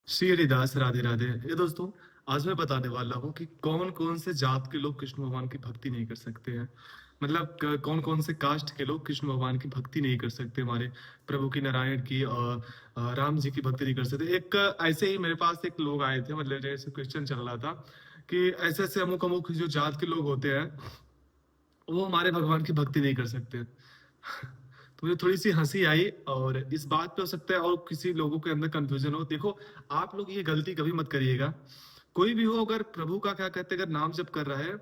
श्री हरिदास राधे राधे। ये दोस्तों, आज मैं बताने वाला हूँ कि कौन कौन से जात के लोग कृष्ण भगवान की भक्ति नहीं कर सकते हैं। मतलब कौन कौन से कास्ट के लोग कृष्ण भगवान की भक्ति नहीं कर सकते, हमारे प्रभु की, नारायण की और राम जी की भक्ति नहीं कर सकते। एक ऐसे ही मेरे पास एक लोग आए थे, मतलब जैसे क्वेश्चन चल रहा था कि ऐसे ऐसे अमुक अमुक जो जात के लोग होते हैं वो हमारे भगवान की भक्ति नहीं कर सकते। तो मुझे थोड़ी सी हंसी आई, और इस बात पे हो सकता है और किसी लोगों के अंदर कंफ्यूजन हो। देखो, आप लोग ये गलती कभी मत करिएगा। कोई भी हो, अगर प्रभु का क्या कहते हैं, अगर नाम जप कर रहा है,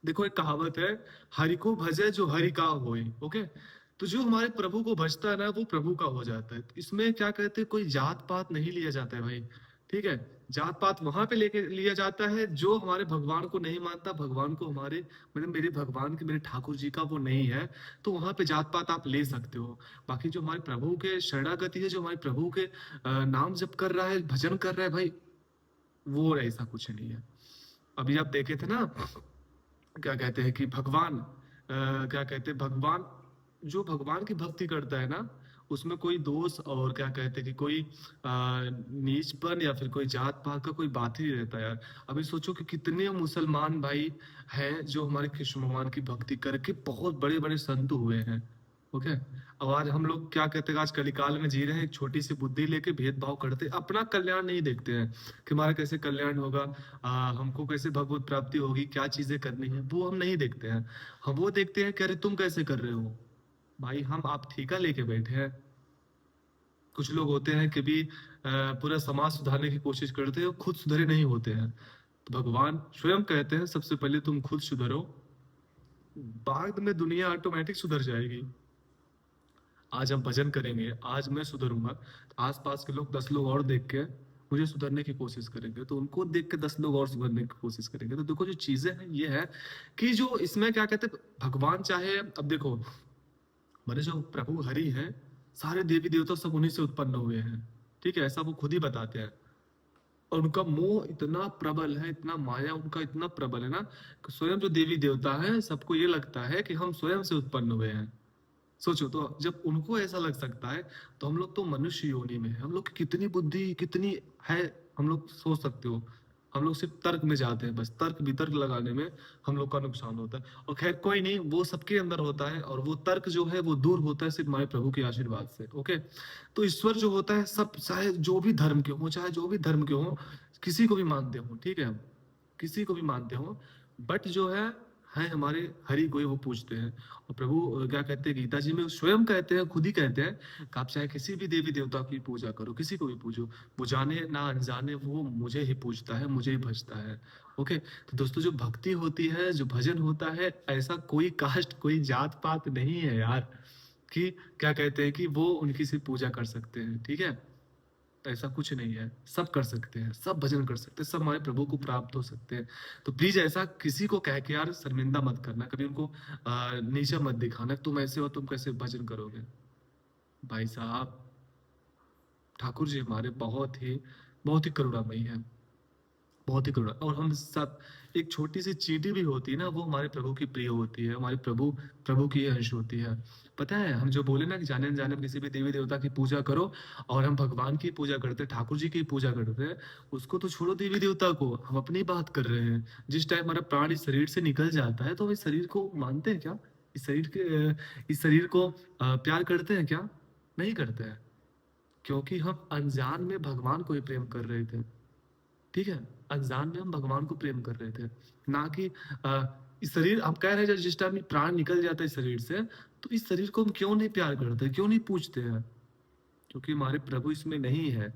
देखो एक कहावत है, हरि को भजे जो हरि का होए। ओके, तो जो हमारे प्रभु को भजता है ना, वो प्रभु का हो जाता है। तो इसमें क्या कहते हैं, कोई जात पात नहीं लिया जाता है भाई। ठीक है, जात पात वहां पे लेके लिया जाता है जो हमारे भगवान को नहीं मानता, भगवान को हमारे, मतलब मेरे भगवान के, मेरे ठाकुर जी का वो नहीं है, तो वहां पे जात पात आप ले सकते हो। बाकी जो हमारे प्रभु के शरणागति है, जो हमारे प्रभु के नाम जप कर रहा है, भजन कर रहा है भाई, वो ऐसा कुछ नहीं है। अभी आप देखे थे ना, क्या कहते हैं कि भगवान, क्या कहते हैं, भगवान, जो भगवान की भक्ति करता है ना, उसमें कोई दोष और क्या कहते हैं कि कोई नीचपन या फिर कोई जात पात का कोई बात ही नहीं रहता यार। अभी सोचो कि कितने मुसलमान भाई हैं जो हमारे कृष्ण भगवान की भक्ति करके बहुत बड़े बड़े संत हुए हैं। ओके, अब आज हम लोग क्या कहते हैं, आज कलिकाल में जी रहे हैं, एक छोटी सी बुद्धि लेके भेदभाव करते हैं, अपना कल्याण नहीं देखते हैं कि हमारा कैसे कल्याण होगा, हमको कैसे भगवत प्राप्ति होगी, क्या चीजें करनी है, वो हम नहीं देखते हैं। हम वो देखते हैं कि अरे तुम कैसे कर रहे हो। भाई हम आप ठेका लेके बैठे हैं। कुछ लोग होते हैं कि भी पूरा समाज सुधारने की कोशिश करते हैं, खुद सुधरे नहीं होते हैं। तो भगवान स्वयं कहते हैं, सबसे पहले तुम खुद सुधरो, बाद में दुनिया ऑटोमेटिक सुधर जाएगी। आज हम भजन करेंगे, आज मैं सुधरूंगा, आसपास के लोग 10 लोग और देख के मुझे सुधरने की कोशिश करेंगे, तो उनको देख के 10 लोग और सुधरने की कोशिश करेंगे। तो देखो जो चीजें हैं ये है कि जो इसमें क्या कहते हैं, भगवान चाहे, अब देखो हमारे जो प्रभु हरि हैं, सारे देवी देवता सब उन्हीं से उत्पन्न हुए हैं। ठीक है, ऐसा वो खुद ही बताते हैं। और उनका मोह इतना प्रबल है, इतना माया उनका इतना प्रबल है ना, कि स्वयं जो देवी देवता है सबको ये लगता है कि हम स्वयं से उत्पन्न हुए हैं। सोचो तो, जब उनको ऐसा लग सकता है, तो हम लोग तो मनुष्य योनि में है, हम लोग की कितनी बुद्धि कितनी है, हम लोग सोच सकते हो। हम लोग सिर्फ तर्क में जाते हैं, बस तर्क वितर्क लगाने में हम लोग का नुकसान होता है। और खैर कोई नहीं, वो सबके अंदर होता है, और वो तर्क जो है वो दूर होता है सिर्फ हमारे प्रभु के आशीर्वाद से। ओके, तो ईश्वर जो होता है, सब चाहे जो भी धर्म के हो, चाहे जो भी धर्म के हो, किसी को भी मानते हो, ठीक है, किसी को भी मानते हो, बट जो है हमारे हरि को ही वो पूछते हैं। और प्रभु क्या कहते हैं गीता जी में, स्वयं कहते हैं, खुद ही कहते हैं कि आप चाहे किसी भी देवी देवता की पूजा करो, किसी को भी पूजो, वो जाने ना अनजाने वो मुझे ही पूजता है, मुझे ही भजता है। ओके, तो दोस्तों जो भक्ति होती है, जो भजन होता है, ऐसा कोई कास्ट कोई जात पात नहीं है यार, कि क्या कहते हैं कि वो उनकी सिर्फ पूजा कर सकते हैं। ठीक है, तो ऐसा कुछ नहीं है, सब कर सकते हैं, सब भजन कर सकते हैं, सब हमारे प्रभु को प्राप्त हो सकते हैं। तो प्लीज ऐसा किसी को कह के यार शर्मिंदा मत करना, कभी उनको नीचा मत दिखाना, तुम ऐसे हो, तुम कैसे भजन करोगे। भाई साहब, ठाकुर जी हमारे बहुत ही करुणामयी है, बहुत ही करुणा। और हम सब, एक छोटी सी चींटी भी होती है ना, वो हमारे प्रभु की प्रिय होती है, हमारे प्रभु प्रभु की ये अंश होती है। पता है, हम जो बोले ना कि जाने अनजाने में किसी भी देवी देवता की पूजा करो, और हम भगवान की पूजा करते हैं, ठाकुर जी की पूजा करते हैं, उसको तो छोड़ो देवी देवता को, हम अपनी बात कर रहे हैं। जिस टाइम हमारा प्राण इस शरीर से निकल जाता है, तो हम इस शरीर को मानते हैं क्या, इस शरीर के इस शरीर को प्यार करते हैं क्या? नहीं करते हैं, क्योंकि हम अनजान में भगवान को ही प्रेम कर रहे थे। ठीक है, अनजान में हम भगवान को प्रेम कर रहे थे, ना कि इस शरीर, हम कह रहे हैं जिस टाइम प्राण निकल जाता है इस शरीर से, तो इस शरीर को हम क्यों नहीं प्यार करते, क्यों नहीं पूछते हैं? क्योंकि हमारे प्रभु इसमें नहीं है,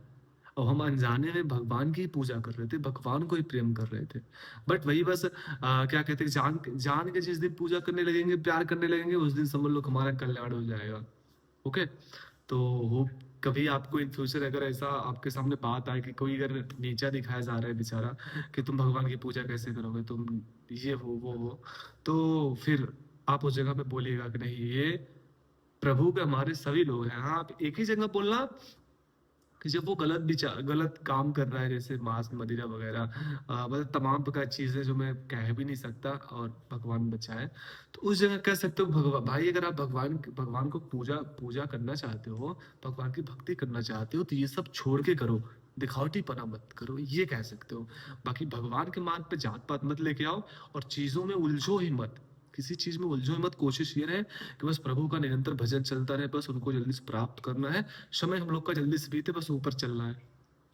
और हम अनजाने में भगवान की पूजा कर रहे थे, भगवान को ही प्रेम कर रहे थे। बट वही बस क्या कहते हैं, जान जान के जिस दिन पूजा करने लगेंगे, प्यार करने लगेंगे, उस दिन समझ लो कि हमारा कल्याण हो जाएगा। ओके, तो होप कभी आपको इन फ्यूचर अगर ऐसा आपके सामने बात आए कि कोई अगर नीचा दिखाया जा रहा है बेचारा, कि तुम भगवान की पूजा कैसे करोगे, तुम ये हो वो हो, तो फिर आप उस जगह पे बोलिएगा कि नहीं, ये प्रभु के हमारे सभी लोग हैं। हाँ, आप एक ही जगह बोलना कि जब वो गलत विचार, गलत काम कर रहा है, जैसे मांस मदिरा वगैरह, मतलब तमाम प्रकार की चीजें जो मैं कह भी नहीं सकता, और भगवान बचाए, तो उस जगह कह सकते हो भगवान भाई, अगर आप भगवान भगवान को पूजा पूजा करना चाहते हो, भगवान की भक्ति करना चाहते हो, तो ये सब छोड़ के करो। दिखावटीपना मत करो, ये कह सकते हो। बाकी भगवान के मार्ग पे जात पात मत लेके आओ, और चीजों में उलझो ही मत, किसी चीज में उलझो ही मत। कोशिश ये रहे कि बस प्रभु का निरंतर भजन चलता रहे, बस उनको जल्दी से प्राप्त करना है, समय हम लोग का जल्दी से बीते, बस ऊपर चलना है,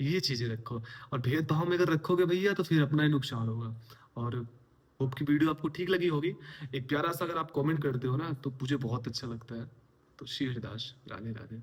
ये चीजें रखो। और भेदभाव में अगर रखोगे भैया तो फिर अपना ही नुकसान होगा। और होप की वीडियो आपको ठीक लगी होगी। एक प्यारा सा अगर आप कमेंट करते हो ना तो मुझे बहुत अच्छा लगता है। तो श्री हरिदास, राधे राधे।